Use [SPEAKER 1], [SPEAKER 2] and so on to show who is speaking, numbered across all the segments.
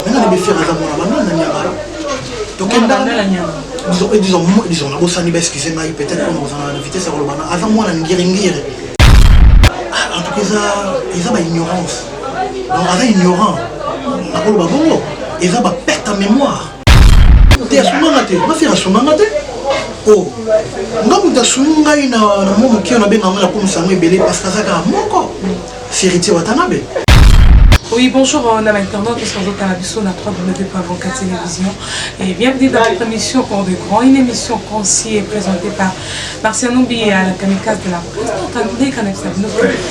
[SPEAKER 1] Maintenant, les faire à la bande, donc, disons, la bosse anniversaire qui s'est maillé, peut-être qu'on a une vitesse à l'Obana. Avant moi, on a une guéringire. En tout cas, ils ont une ignorance. Donc, ils sont ignorants. Ils ont une perte en mémoire. Tu es à Soumangate. Tu vas faire à Soumangate. Oh, tu as Soumangate. Tu as Soumangate. Parce que ça a c'est héritier Watanabe.
[SPEAKER 2] Oui, bonjour, on a maintenant notre sur la 3W.24 Télévision et bienvenue dans notre émission Cours de Grand, une émission conçue et présentée par Marciano Bi à la kamikaze de la poste.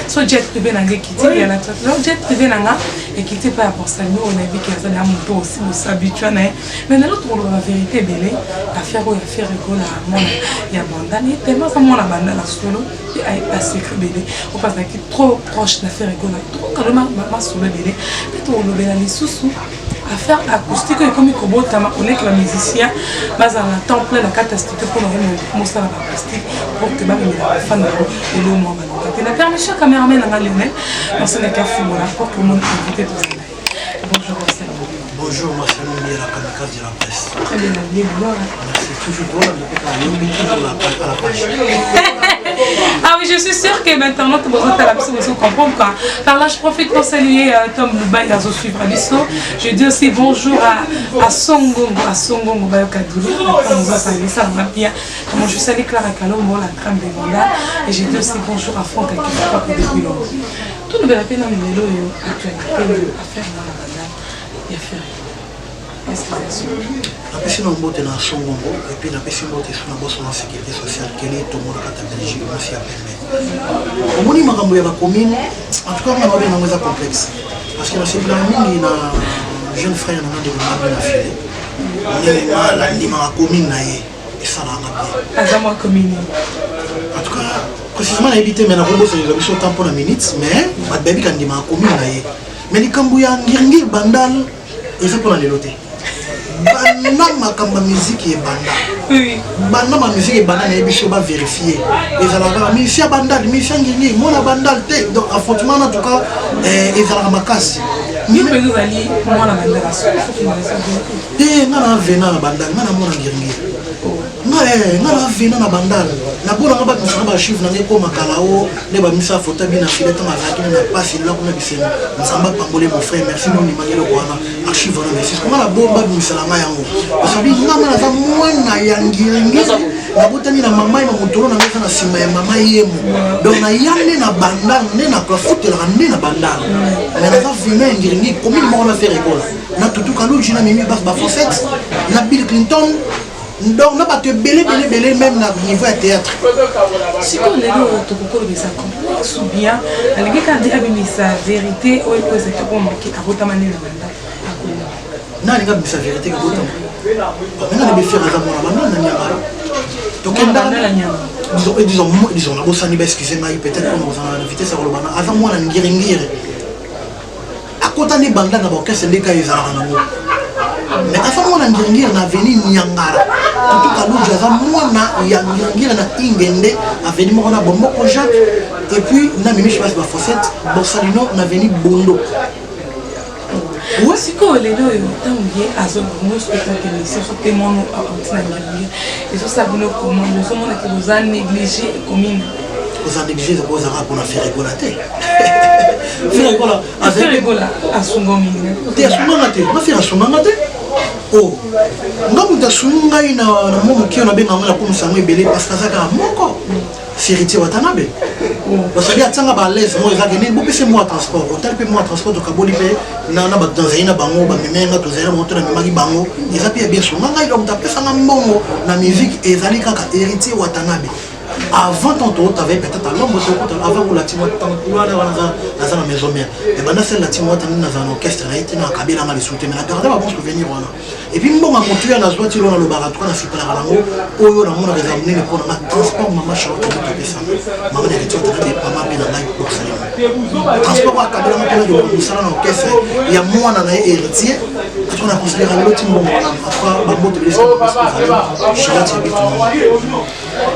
[SPEAKER 2] So jet privé n'a quitté et la jet privé n'a quitté par pour ça nous on a vu qu'il y a un peu aussi nous s'habituer mais dans l'autre la vérité belle affaire ou affaire rigole à mon il y a bandane tellement ça mon la bandane la solo et à secret belle on passe qui trop proche d'affaire rigole trop quand ma solo belle peut-être on le les sous affaire acoustique et comme il tama on est que la musicien base en temps plein la catastrophe pour nous montrer la acoustique pour que même les fans et le moment la permission caméraman à Lionel on se n'est qu'à fou là pour que le monde invité tout ça. Bonjour Marcel.
[SPEAKER 1] Bonjour Marcel, on est à la kamikaze de la presse.
[SPEAKER 2] Très bien,
[SPEAKER 1] merci, toujours drôle à la page.
[SPEAKER 2] Ah oui, je suis sûre que maintenant, tu vas comprendre quoi. Par là, je profite pour saluer Tom Lubaï à suivre à Bisso. Je dis aussi bonjour à Songongo Bayokadoulou. Comment je salue Clara Kalombo, la crème des mandats. Et je dis aussi bonjour à Franck Akifaka depuis longtemps. Tout le monde dans le vélo et actualité affaire dans la bande. Il y a fait.
[SPEAKER 1] La personne en botte dans son bongo et puis la personne en botte sur la bosse en sécurité sociale qui est tout le monde à la Belgique aussi à permettre. Au moins, il m'a renvoyé à la commune. En tout cas, on a un peu complexe. Parce que c'est la mine, il a un jeune frère qui a filé. On a la commune et ça l'a bien.
[SPEAKER 2] À la commune.
[SPEAKER 1] En tout cas, précisément, il a évité mais la robot c'est le temps pour la minute, mais ma baby quand il m'a commune mais les cambouillans ngirngi bandal ils sont pour la loter. Banda makamba musique et banda.
[SPEAKER 2] Oui.
[SPEAKER 1] Banda ma musique et banda na biso ba vérifier. Et ça la mission bandal, mission ngirngi, mona bandal te donc affrontement en tout cas et ça la makasi.
[SPEAKER 2] Ni me nous ali moi la bandal.
[SPEAKER 1] Eh ngana vena bandal, ngana mona ngirngi. Ngana vena na bandal. Na bona ngaba kusanga ba chiffre na ngeko makalao, ne ba misa photo bien na filette na zaki na passe là kuna bisema. Nsamba pangole mon frère, merci mon imagelo kwana. Archive na merci. Comment la bomba misalanga yango. Osabi ngama na za mwana yangiringi. Na botani na mama na mutoro na ngesa na sima ya mama yemo. Donc na yande na bandal, ne na kwa foot la ne na bandal. Mais na za vena yangiringi, comment il m'a faire école. Na tutu kalo jina mimi bas ba Fawcett, na Bill Clinton. Donc, on va te belé même à niveau théâtre.
[SPEAKER 2] Si on est là, on peut ça complexe ou bien, on a sa vérité ou est-ce que c'est pour marquer à votre manière de banda.
[SPEAKER 1] Non, on a sa vérité à votre manière. Maintenant, on a fait un amour donc, disons, la bosse anniversaire qui s'est maillé, peut-être qu'on a une vitesse à l'Obana. Avant moi, on a une guéringire. À côté des bandas, on a orchestre des cas, ils ont mais à ce moment-là, on a venu Nyangara. En tout cas, nous avons Ingende, a venu Morona Bombo Jacques. Et puis, on a mis je passe ma Fawcett, Borsalino, on a venu Bondo.
[SPEAKER 2] Oui, c'est quoi les deux? Tant que à ce moment, spectacle, c'est mon et ça, ça vous comment nous sommes nous a négligé commune.
[SPEAKER 1] Vous avez négligé pour faire rigolater.
[SPEAKER 2] Faire rigola à Sungomine.
[SPEAKER 1] Tu es à Soumangate, ma fille à Soumangate. Oh, nous avons sungai na momo qui on a bien amené la pomme sangue belé parce que ça a moko. C'est héritier Watanabe. Parce que y a tanga balèze moi ça gagné beaucoup c'est moi transport. Au tel que moi transport de Kaboli pe na ba dans ina bango ba memenga to zera moto na magi bango. Ils appellent bien sungai donc taper ça na mbongo na musique et zali kaka héritier Watanabe. Avant tantôt, tu avais peut-être un homme, avant que la Timote dans la maison mère. Et maintenant, c'est la Timote dans un orchestre, elle était dans la cabine, elle a sauté, mais la garde va bon souvenir. Et puis, bon, on a monté à la joie, on a le baratoire, on a fait la langue, on a ramené pour un transport, maman charlotte, on a fait ça. Maman est retirée, maman est dans la pour ça. Transport à cabine, on a fait l'orchestre, il y a moi, on a héritier. on a considéré l'autre bon après Bambo te laisse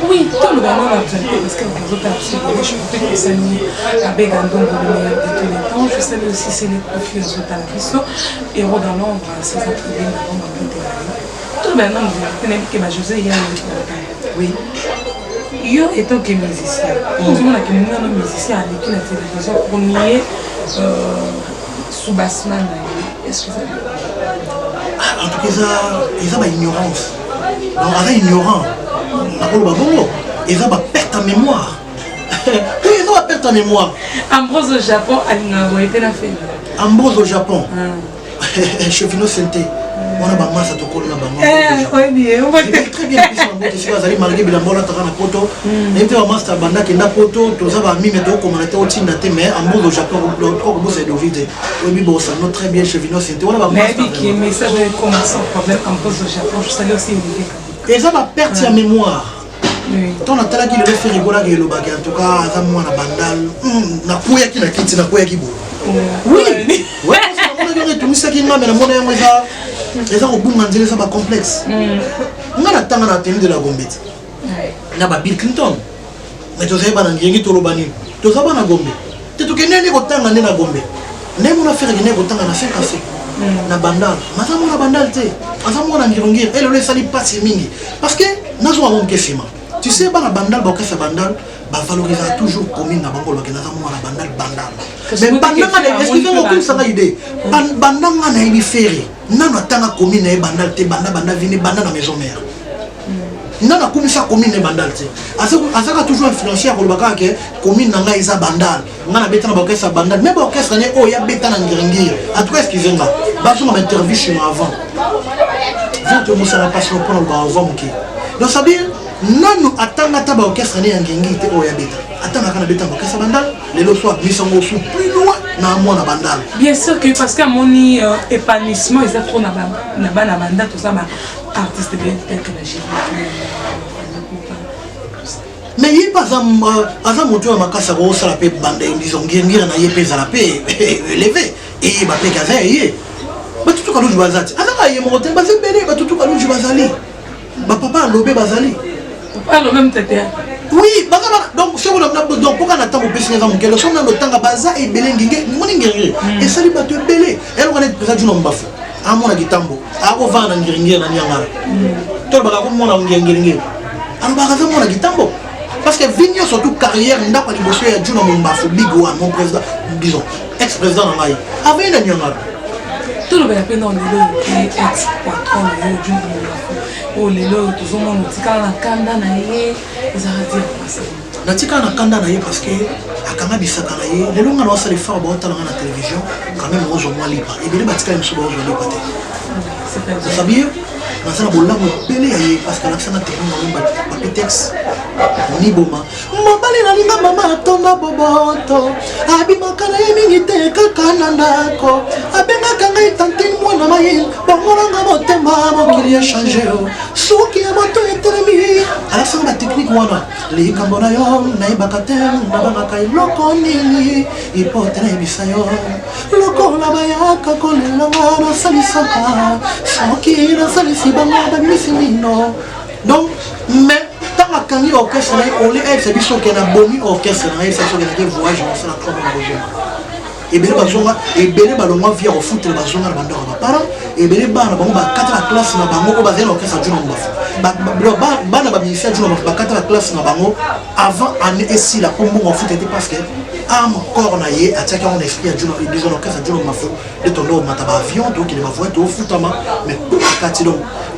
[SPEAKER 2] oui, tout le monde a besoin parce que les autres absolument je peux que ça nous avec un don de meilleur de tous les temps. Je savais aussi c'est les profils de la Bisso héros dans l'ombre ces attributs dans l'ombre. Tout le monde a que ma José il y a oui. Yo étant que musicien, tout le monde a que nous musicien à l'équipe de la télévision premier sous bassman. Est-ce que ça
[SPEAKER 1] en tout cas ils ont ignorance. Donc ils sont ignorants. Ils ont perte en mémoire. Ils ont perte en mémoire.
[SPEAKER 2] Ambrose au Japon, a été la fait.
[SPEAKER 1] Ambrose au Japon. Chevino Senté. On a pas masse à tout coller là-bas. Très bien. Si vous allez malgré la bola tarana poto, n'était pas masse à banda qui n'a poto, tous ça va mimer tout comme on était au Tinda mais Ambrose au Japon, l'autre bout c'est d'Ovide. Oui, bon, ça nous très bien Chevino Senté. On a pas masse.
[SPEAKER 2] Mais ça veut commencer sans problème Ambrose au Japon. Je savais aussi une
[SPEAKER 1] et ça va perdre sa mémoire. Ton atala qui le fait rigoler avec le bagage. En tout cas, ça moi na bandal. Na kuya qui na kiti na kuya qui bo. Oui. Ouais. On a tout ça qui m'a mais na mona yango ça. Et ça au bout mandile ça va complexe. On a tanga na tenue de la Gombe. Na ba Bill Clinton. Mais tu sais pas na ngi to lo bani. Tu sais pas na Gombe. Tu to kenene ko tanga na Gombe. Ne mo na faire ne ko tanga na 5 assez. Na bandal. Mazamu na bandal te. Mazamu na ngirongir. Elle le sali pas si mingi. Parce que nazo a mon kesima. Tu sais, dans la bandal, bah valoriser toujours commune na bango lokena za mwana bandal bandal. Mais bandal excusez-moi comme ça va idée. Bandal na ibi ferry. Nana tanga commune na bandal te bandal vini bandal na maison mère. Nana comme ça commune na bandal te. Azaka toujours influencier ko lobaka ke commune na nga isa bandal. Ngana beta na bakesa bandal. Mais bakesa ne o ya beta na ngiringir. En tout cas excusez-moi. Bazo m'interview chez moi avant. Vous te moussa la passe pour le avant qui. Donc ça veut dire non atanga taba orchestre ne yangengi te o ya beta atanga kana beta orchestre bandal lelo soit misongo sous plus loin na moi na bandal
[SPEAKER 2] bien sûr que parce que moni épanouissement ils trop na bandal tout ça ma artiste bien tel que la Chine
[SPEAKER 1] mais il pas azam moto makasa ko sala pe bande disons ngira na ye pesa la pe élevé et ba pe kaza ye ba tutu kalu bazati azaka ye mo te ba zebele ba tutu kalu bazali ba papa lobé bazali.
[SPEAKER 2] Alors même tête.
[SPEAKER 1] Oui, donc si vous avez donc pourquoi on attend au PC dans quel son dans le temps à baza et belengingé moningé et ça lui battu belé elle on est présent du nom bafou à mon agitambo à ovana ngingé na nyangara to ba ko mona ngingé alors ba raza mon agitambo parce que vigno surtout carrière nda pa liboso ya juno mon bafou big one mon président disons ex-président na ngai avait na nyangara
[SPEAKER 2] tout le bien peine dans le ex patron de juno oh lelo tozomona tikala na kanda na ye ezala dire parce
[SPEAKER 1] na tikala na kanda na ye parce que akanga bisaka na ye lelo ngana wasala effort ba otala na télévision quand même ozo mwa lipa et bien batika mso ba ozo lipa te c'est ça bien na sana bolango pele ye parce que la sana technique ba petex ni boma mobali na linga mama tonda boboto abimaka na ye mingi te kaka na ndako abengaka ngai tantine mwana mayi bongolanga motema mokili ya change soki ya moto etelemi alasanga batechnique wana likambo na yo nayebaka te nabangaka eloko nini ipote nayebisa yo lokola bayaka kolelanga nasalisaka soki nasalisi bango babimisi mino donc mais tant que orchestre on est c'est biso qui na bomi orchestre na c'est so que voyage on la trop bon projet et bien bazonga et bien balonga via au foot bazonga banda ba para et bien bana bango ba 4 classe na bango ko bazela orchestre du nombre ba bana ba ministère du nombre ba 4 classe na bango avant année ici la combo en foot était parce que am corps na ye attaquer on esprit du nombre disons orchestre du nombre de ton nom mataba avion donc il va voir tout footama mais pour kati donc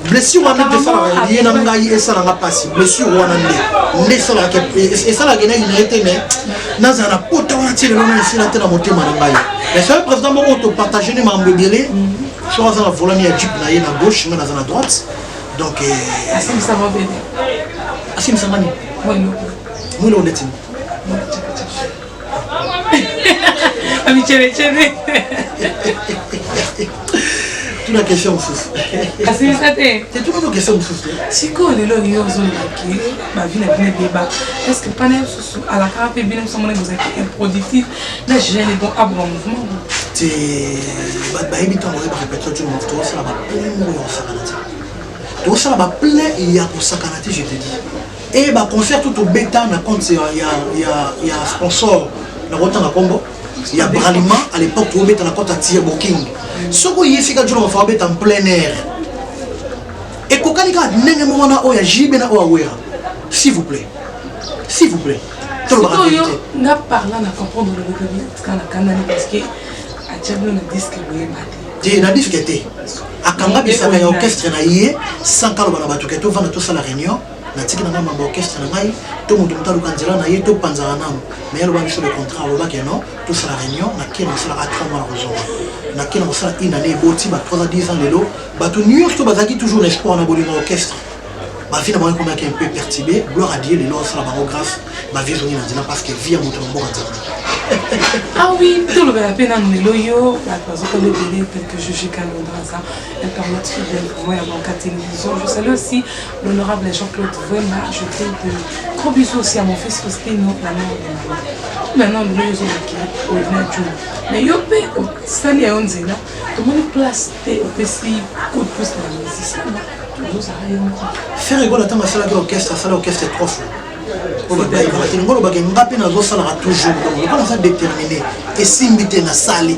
[SPEAKER 1] blessure wana de ça lié na ngai et ça na passe blessure wana ndé ça la et ça la gagner une été mais naza na poto wana tire na ici la tena motema na ngai mais ça le président mo auto partager les membres belé sur la volanie à Jeep na na gauche mais na droite donc
[SPEAKER 2] Assim ça va bien
[SPEAKER 1] Assim ça mani
[SPEAKER 2] oui non
[SPEAKER 1] moi le honnête
[SPEAKER 2] ami chere
[SPEAKER 1] la question sous.
[SPEAKER 2] Assim ça t'es.
[SPEAKER 1] C'est tout une question sous.
[SPEAKER 2] Si quoi les lois yo zone qui ma vie n'a bien débat. Est-ce que panel sous à la carte bien nous sommes improductif. Là j'ai les bons abres en mouvement.
[SPEAKER 1] bayebi ntango oye barépétition tu mof tosala baplain moko ya kosakana te tosala baplain ya kosakana te je te dis et baconcert tout obeta na compte ya sponsor na kotanga kombo ya bralima à l'époque tobeta na compte ya tia booking soki oyesika jour mafa babeta en plein air ekokani kaka ndenge moko wana oyo ya jibe na oyo awera s'il vous plaît tolobaka vérité
[SPEAKER 2] nga parla na comprendre le quand la canane parce que Diablo na disque boyeba
[SPEAKER 1] te na disque te akanga bisaka ya orchestre na ye sans kaloba na bato ke tovanda tosala réunion natiki nanga mambo orchestre na ngai to moto motaluka nzela na ye topanzaka nano mais aloba biso le contrat alobaki non tosala réunion nakei na kosalaka 3 mois na kozonga nakei na kosala une année eboti ba 3 à 10 ans lelo bato nyonso bazalaki toujours l'espoir na bolingo orchestre bavi na bango ekomaki un peu perturbé gloire à Dieu lelo osala bango grâce bavi ezongi na nzela parce que vie ya moto na mboka nzela.
[SPEAKER 2] Ah oui, tout le bien peine en Meloyo, la personne que le télé, tel que je suis Canada, ça, internet fidèle pour moi, il y a donc à télévision. Je salue aussi l'honorable Jean-Claude Vraiment. Je fais de gros bisous aussi à mon fils Faustino, la mère de ma mère. Maintenant, le lieu qui est au Venadjou. Mais yo pe, ça n'y a on zéna, tout le monde place, au PC, coup de pouce dans la musicien, toujours ça rien.
[SPEAKER 1] Faire rigolo, attends, ça l'orchestre 3 fois. ngolo bakenga mpe nazosalaka toujours donc lokola naza déterminé esimbi te nasali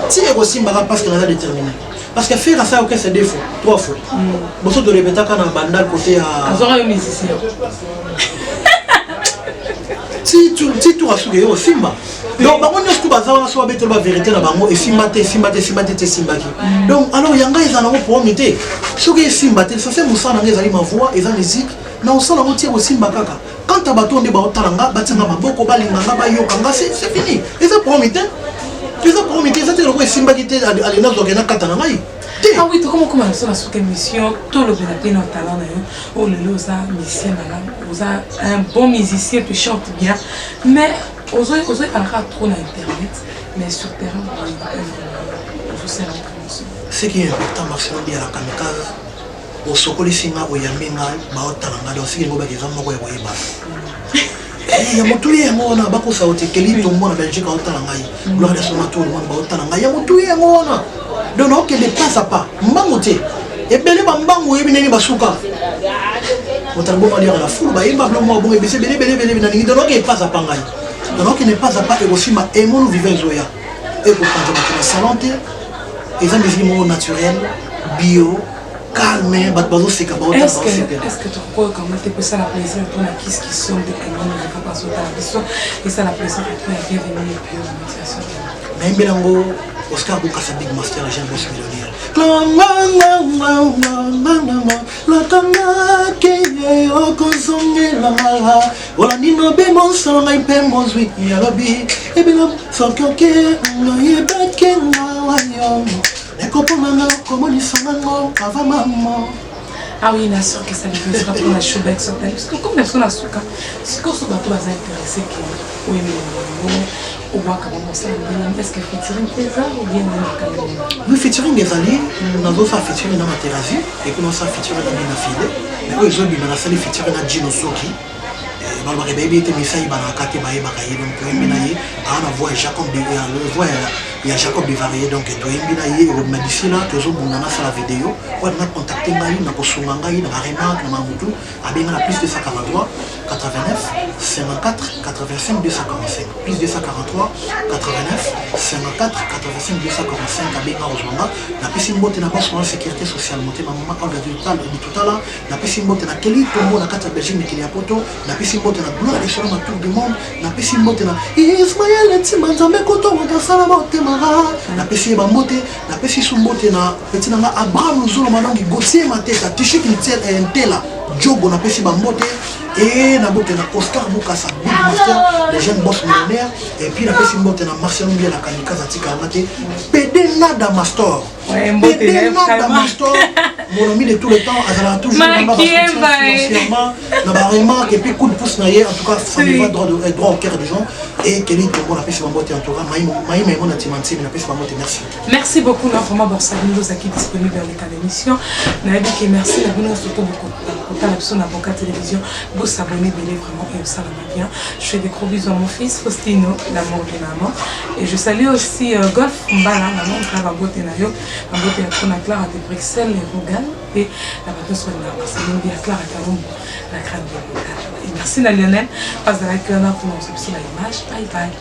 [SPEAKER 1] ti ekosimbaka parce que naza déterminé parce que faire ça orchestre 2 fois 3 fois boso torepetaka na bandal côté ya
[SPEAKER 2] azoka musicien
[SPEAKER 1] ti tour asuki yo osimba donc bango nyonso to baza wana so babetela bavérité na bango esimba te esimbaki donc alors yanga eza nango problème te soki esimba te ça fait mosala nango ezali ma voix eza musique na osala ngo tie osimba kaka quand abato nde baotala nga batinga maboko balinganga bayokanga c'est fini eza problème te eza te loko esimbaki te alena zoke na kata na ngai.
[SPEAKER 2] Ah oui, comment on a sur émission, tout le bien en talent, oh le losa musicien vous a un bon musicien qui chante bien, mais osez parler trop dans internet, mais sur terrain vous sert en promotion.
[SPEAKER 1] Ce qui est important, Marcelo dit à la kamikaze, au sokoli singa au yamenga baotalanga donc si ngobaki zamoko ya koyeba. Ya motuye yango na bakosa otekeli tombo na Belgique baotalanga yi. Gloire de son tour monde baotalanga ya motuye yango na. Donc ok ne passe pas mbango te ebele bambango yebineni basuka motalbo mali ya la foule ba yeba blanc bon ebese bele na ningi donc ok passe pas ngai donc ok ne passe pas egosima emonu vivant zoya et pour prendre ma salon te ils ont des mots naturels bio calme bazo seka ba
[SPEAKER 2] est-ce que tu crois comment tu peux ça la plaisir pour la qui sont de comment on va pas sauter la question et ça la plaisir pour la bienvenue et puis la motivation
[SPEAKER 1] mais belango Oscar Bukasa Big Master Jean Boss Millionnaire. La tanga ke o konsonge la wala nino be mon solo ngai pe mozwi ya lobi e bino sokoke ngai beke ngayo ne kopona komoni sango ava mama.
[SPEAKER 2] Ah oui, bien sûr que ça veut dire qu'on a choubec sur tel parce que comme personne a souka si qu'on se bateau va intéresser que oui mais au bois comment on s'est est-ce que featuring pesa ou bien
[SPEAKER 1] oui featuring ezali nazo fa featuring na materazi et comment ça featuring na bina file mais ozo bina na sali featuring na Gino Soki balba ke baby te misai bana kate baye bakaye donc mbina ye ana voix Jacob de voix ya Jacob de varié donc to mbina ye o medicina tozo bunda na sala vidéo on a contacté ngai na kosunga ngai na remarque na mamutu abenga na plus de 143 89 54 85 245 plus de 143 89 54 85 245 abenga ozwanga na pesi mbote na boss na sécurité sociale moté maman on a du tout à l'heure na pesi mbote na keli tombo na kata Belgique mikili ya poto na pesi mbote na gloire de sur tour du monde na pesi mbote na Ismaël Timanzambe koto na sala mote mara na pesi ba mbote na pesi sumbote na petit na Abraham Zolo manangi Gauthier Mateka Tishik Ntela Jogo na pesi ba mbote et na bote na Oscar Bukasa Big Master les jeunes boss millionnaires et puis na pesi mbote na Marcelo Mbia la kamikaze atika ngate PD na Damastor
[SPEAKER 2] Ouais,
[SPEAKER 1] Damastor, mon ami de tout le temps, elle a toujours financièrement, dans la remarque, et puis coup de pouce naïe, en tout cas, ça me va droit au cœur des gens. Et Kelly, on a fait ce moment en tout cas, Maïma et mon atimanti, on a fait ce moment, merci.
[SPEAKER 2] Merci beaucoup, vraiment, Borsabino, qui est disponible dans les cas d'émission. Merci, Nabino, surtout beaucoup. Quand on a avocat télévision, vous s'abonnez, vraiment, et ça va bien. Je fais des gros bisous à mon fils, Faustino, l'amour de maman. Et je salue aussi Golf Mbala, maman, Clara Botenayo, la beauté à Clara de Bruxelles, et Rogan, et la bataille sur la parce que nous, Clara Kalombo, la crème de Rogan. Et merci, Lionel, parce que la pour nous, c'est l'image. Bye bye.